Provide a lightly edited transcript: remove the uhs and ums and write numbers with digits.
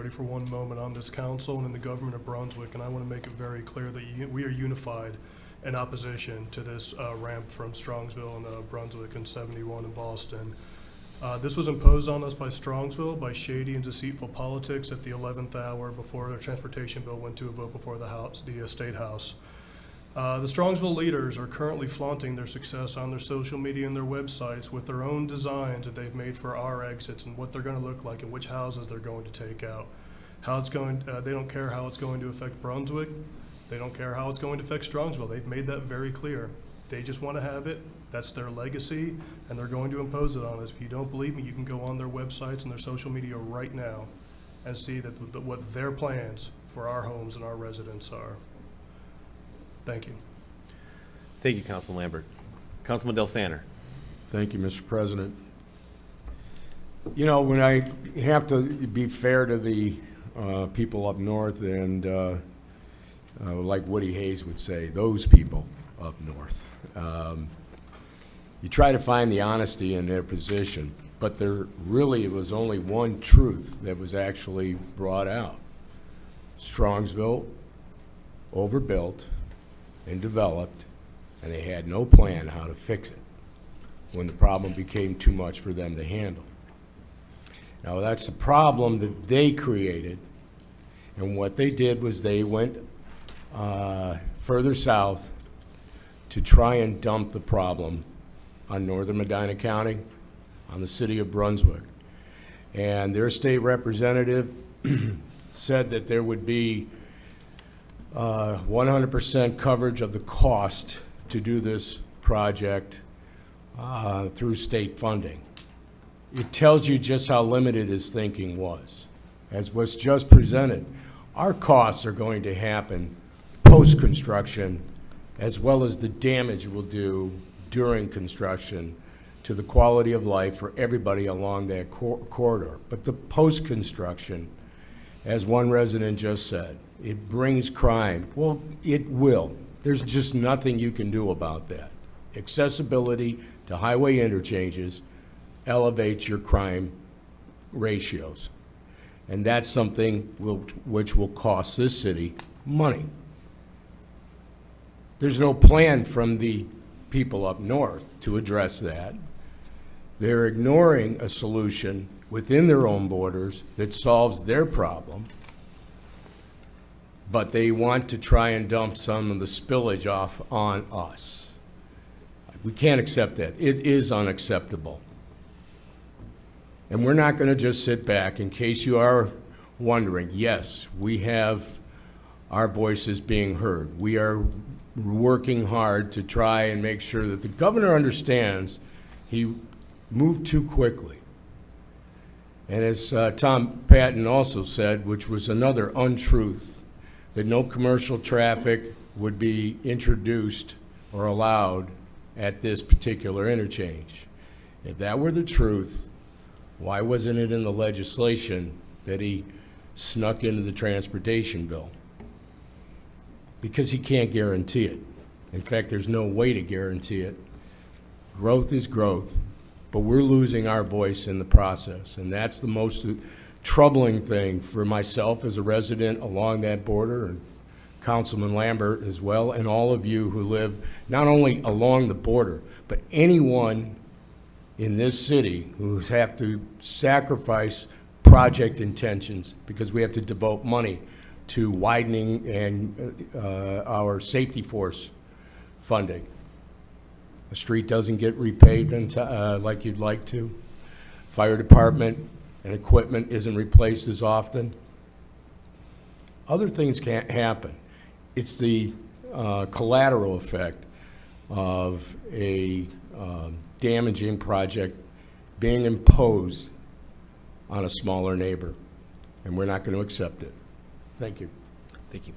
authority for one moment on this council and in the government of Brunswick, and I want to make it very clear that we are unified in opposition to this ramp from Strongsville and Brunswick and 71 in Boston. This was imposed on us by Strongsville by shady and deceitful politics at the 11th hour before the transportation bill went to a vote before the State House. The Strongsville leaders are currently flaunting their success on their social media and their websites with their own designs that they've made for our exits and what they're going to look like and which houses they're going to take out. How it's going, they don't care how it's going to affect Brunswick. They don't care how it's going to affect Strongsville. They've made that very clear. They just want to have it. That's their legacy, and they're going to impose it on us. If you don't believe me, you can go on their websites and their social media right now and see what their plans for our homes and our residents are. Thank you. Thank you, Councilman Lambert. Councilman Delsanter. Thank you, Mr. President. You know, when I have to be fair to the people up north and like Woody Hayes would say, those people up north, you try to find the honesty in their position, but there really was only one truth that was actually brought out. Strongsville overbuilt and developed, and they had no plan how to fix it when the problem became too much for them to handle. Now that's the problem that they created, and what they did was they went further south to try and dump the problem on northern Medina County, on the city of Brunswick. And their state representative said that there would be 100% coverage of the cost to do this project through state funding. It tells you just how limited his thinking was. As was just presented, our costs are going to happen post-construction, as well as the damage it will do during construction to the quality of life for everybody along that corridor. But the post-construction, as one resident just said, it brings crime. Well, it will. There's just nothing you can do about that. Accessibility to highway interchanges elevates your crime ratios. And that's something which will cost this city money. There's no plan from the people up north to address that. They're ignoring a solution within their own borders that solves their problem, but they want to try and dump some of the spillage off on us. We can't accept that. It is unacceptable. And we're not going to just sit back. In case you are wondering, yes, we have our voices being heard. We are working hard to try and make sure that the governor understands he moved too quickly. And as Tom Patton also said, which was another untruth, that no commercial traffic would be introduced or allowed at this particular interchange. If that were the truth, why wasn't it in the legislation that he snuck into the transportation bill? Because he can't guarantee it. In fact, there's no way to guarantee it. Growth is growth, but we're losing our voice in the process, and that's the most troubling thing for myself as a resident along that border, and Councilman Lambert as well, and all of you who live not only along the border, but anyone in this city who have to sacrifice project intentions because we have to devote money to widening and our safety force funding. A street doesn't get repaid like you'd like to. Fire department and equipment isn't replaced as often. Other things can't happen. It's the collateral effect of a damaging project being imposed on a smaller neighbor, and we're not going to accept it. Thank you. Thank you.